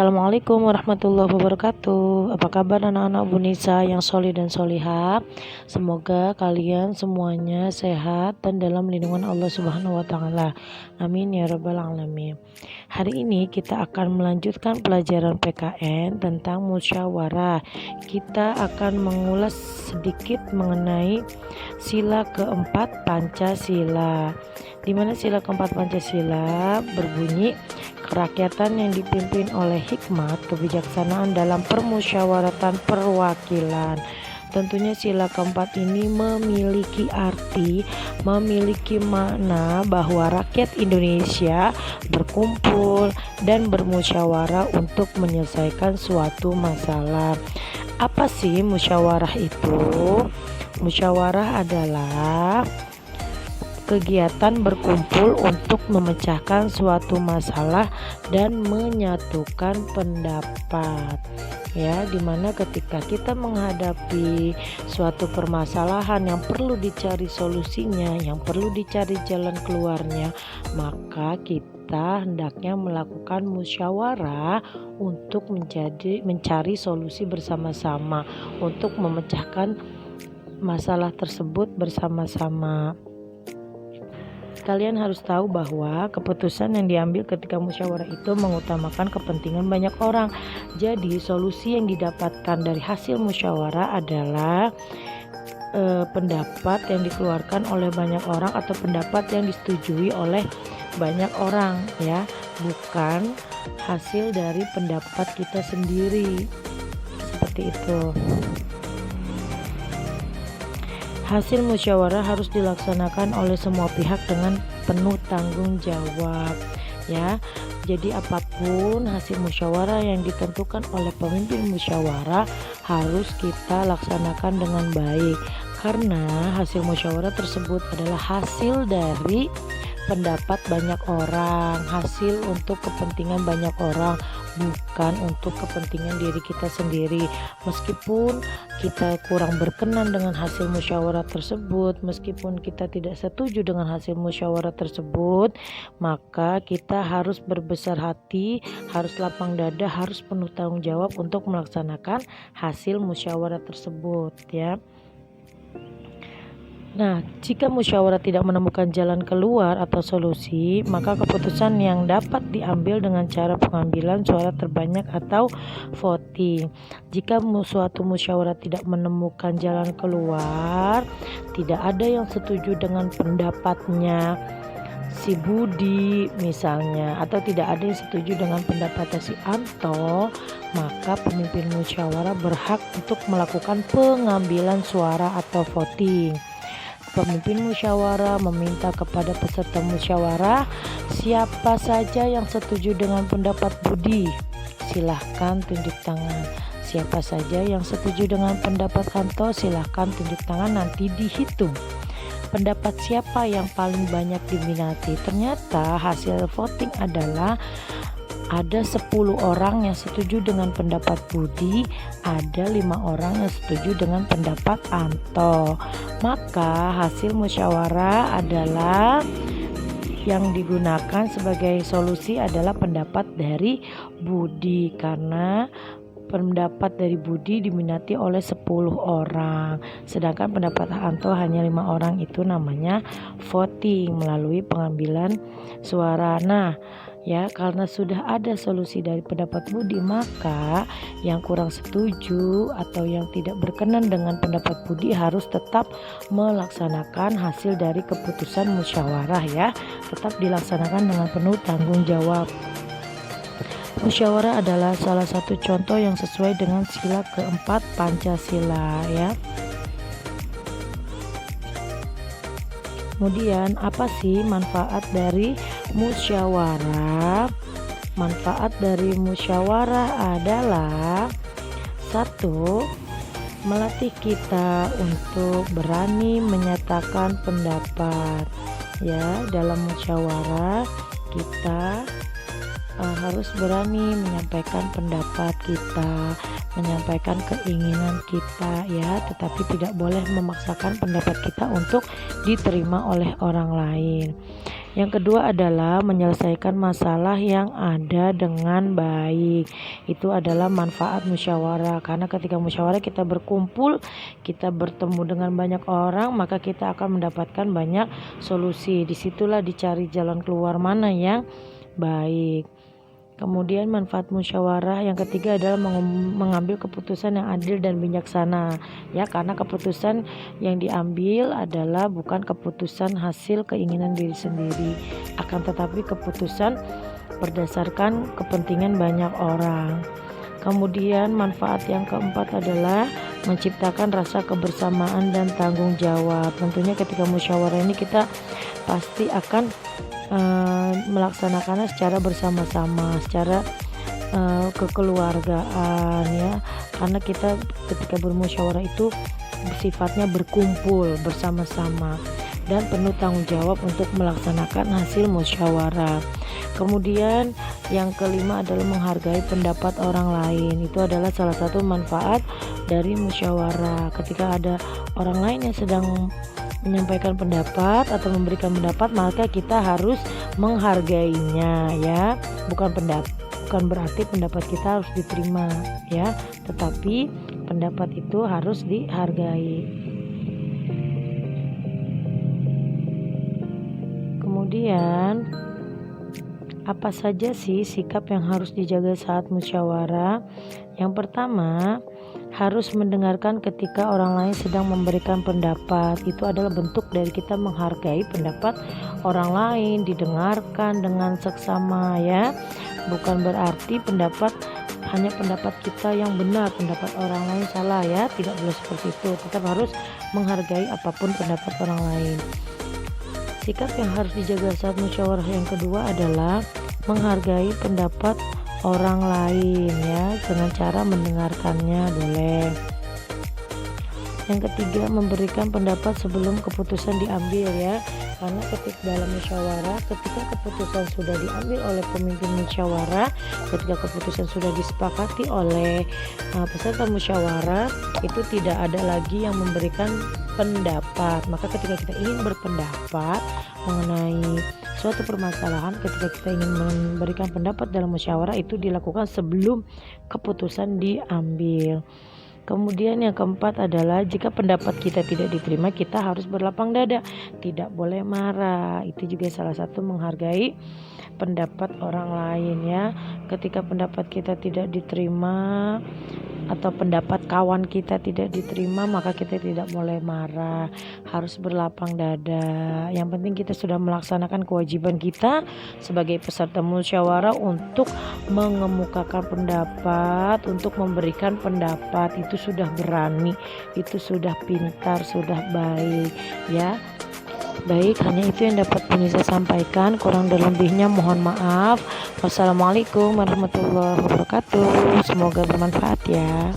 Assalamualaikum warahmatullahi wabarakatuh. Apa kabar anak-anak Bu Nisa yang solih dan solihah? Semoga kalian semuanya sehat dan dalam lindungan Allah Subhanahu wa Ta'ala. Amin ya Rabbal 'Alamin. Hari ini kita akan melanjutkan pelajaran PKN tentang musyawarah. Kita akan mengulas sedikit mengenai sila keempat Pancasila. Di mana sila keempat Pancasila berbunyi, kerakyatan yang dipimpin oleh hikmat kebijaksanaan dalam permusyawaratan perwakilan. Tentunya sila keempat ini memiliki arti, memiliki makna bahwa rakyat Indonesia berkumpul dan bermusyawarah untuk menyelesaikan suatu masalah. Apa sih musyawarah itu? Musyawarah adalah kegiatan berkumpul untuk memecahkan suatu masalah dan menyatukan pendapat. Ya, dimana ketika kita menghadapi suatu permasalahan yang perlu dicari solusinya, yang perlu dicari jalan keluarnya, maka kita hendaknya melakukan musyawarah untuk mencari solusi bersama-sama, untuk memecahkan masalah tersebut bersama-sama. Kalian harus tahu bahwa keputusan yang diambil ketika musyawarah itu mengutamakan kepentingan banyak orang. Jadi solusi yang didapatkan dari hasil musyawarah adalah pendapat yang dikeluarkan oleh banyak orang atau pendapat yang disetujui oleh banyak orang, ya, bukan hasil dari pendapat kita sendiri. Seperti itu. Hasil musyawarah harus dilaksanakan oleh semua pihak dengan penuh tanggung jawab, ya. Jadi apapun hasil musyawarah yang ditentukan oleh pemimpin musyawarah harus kita laksanakan dengan baik, karena hasil musyawarah tersebut adalah hasil dari pendapat banyak orang, hasil untuk kepentingan banyak orang, bukan untuk kepentingan diri kita sendiri. Meskipun kita kurang berkenan dengan hasil musyawarah tersebut, meskipun kita tidak setuju dengan hasil musyawarah tersebut, maka kita harus berbesar hati, harus lapang dada, harus penuh tanggung jawab untuk melaksanakan hasil musyawarah tersebut, ya. Nah, jika musyawarah tidak menemukan jalan keluar atau solusi, maka keputusan yang dapat diambil dengan cara pengambilan suara terbanyak atau voting. Jika suatu musyawarah tidak menemukan jalan keluar, tidak ada yang setuju dengan pendapatnya si Budi misalnya, atau tidak ada yang setuju dengan pendapatnya si Anto, maka pemimpin musyawarah berhak untuk melakukan pengambilan suara atau voting. Pemimpin musyawarah meminta kepada peserta musyawarah, siapa saja yang setuju dengan pendapat Budi, silahkan tunjuk tangan. Siapa saja yang setuju dengan pendapat Anto, silahkan tunjuk tangan, nanti dihitung pendapat siapa yang paling banyak diminati. Ternyata hasil voting adalah ada 10 orang yang setuju dengan pendapat Budi, ada 5 orang yang setuju dengan pendapat Anto. Maka hasil musyawarah adalah yang digunakan sebagai solusi adalah pendapat dari Budi, karena pendapat dari Budi diminati oleh 10 orang, sedangkan pendapat Anto hanya 5 orang. Itu namanya voting melalui pengambilan suara. Nah, ya, karena sudah ada solusi dari pendapat Budi, maka yang kurang setuju atau yang tidak berkenan dengan pendapat Budi harus tetap melaksanakan hasil dari keputusan musyawarah, ya, tetap dilaksanakan dengan penuh tanggung jawab. Musyawarah adalah salah satu contoh yang sesuai dengan sila keempat Pancasila, ya. Kemudian apa sih manfaat dari musyawarah? Manfaat dari musyawarah adalah 1. Melatih kita untuk berani menyatakan pendapat, ya. Dalam musyawarah kita harus berani menyampaikan pendapat kita, menyampaikan keinginan kita, ya, tetapi tidak boleh memaksakan pendapat kita untuk diterima oleh orang lain. Yang kedua adalah menyelesaikan masalah yang ada dengan baik. Itu adalah manfaat musyawarah, karena ketika musyawarah kita berkumpul, kita bertemu dengan banyak orang, maka kita akan mendapatkan banyak solusi. Disitulah dicari jalan keluar mana yang baik. Kemudian manfaat musyawarah yang ketiga adalah mengambil keputusan yang adil dan bijaksana, ya, karena keputusan yang diambil adalah bukan keputusan hasil keinginan diri sendiri, akan tetapi keputusan berdasarkan kepentingan banyak orang. Kemudian manfaat yang keempat adalah menciptakan rasa kebersamaan dan tanggung jawab. Tentunya ketika musyawarah ini kita pasti akan melaksanakannya secara bersama-sama, secara kekeluargaan, ya, karena kita ketika bermusyawarah itu sifatnya berkumpul bersama-sama dan penuh tanggung jawab untuk melaksanakan hasil musyawarah. Kemudian yang kelima adalah menghargai pendapat orang lain. Itu adalah salah satu manfaat dari musyawarah. Ketika ada orang lain yang sedang menyampaikan pendapat atau memberikan pendapat, maka kita harus menghargainya, ya. Bukan berarti pendapat kita harus diterima, ya, tetapi pendapat itu harus dihargai. Kemudian apa saja sih sikap yang harus dijaga saat musyawarah? Yang pertama, harus mendengarkan ketika orang lain sedang memberikan pendapat. Itu adalah bentuk dari kita menghargai pendapat orang lain, didengarkan dengan seksama, ya. Bukan berarti hanya pendapat kita yang benar, pendapat orang lain salah, ya. Tidak boleh seperti itu. Tetap harus menghargai apapun pendapat orang lain. Sikap yang harus dijaga saat musyawarah yang kedua adalah menghargai pendapat orang lain, ya, dengan cara mendengarkannya boleh. Yang ketiga, memberikan pendapat sebelum keputusan diambil, ya, karena ketika dalam musyawarah, ketika keputusan sudah diambil oleh pemimpin musyawarah, ketika keputusan sudah disepakati oleh peserta musyawarah, itu tidak ada lagi yang memberikan pendapat. Maka ketika kita ingin berpendapat mengenai suatu permasalahan, ketika kita ingin memberikan pendapat dalam musyawarah, itu dilakukan sebelum keputusan diambil. Kemudian yang keempat adalah jika pendapat kita tidak diterima, kita harus berlapang dada, tidak boleh marah. Itu juga salah satu menghargai pendapat orang lain, ya. Ketika pendapat kita tidak diterima atau pendapat kawan kita tidak diterima, maka kita tidak boleh marah, harus berlapang dada. Yang penting kita sudah melaksanakan kewajiban kita sebagai peserta musyawarah untuk mengemukakan pendapat, untuk memberikan pendapat. Itu sudah berani, itu sudah pintar, sudah baik, ya. Baik, hanya itu yang dapat Nisa sampaikan. Kurang dan lebihnya mohon maaf. Wassalamualaikum warahmatullahi wabarakatuh. Semoga bermanfaat, ya.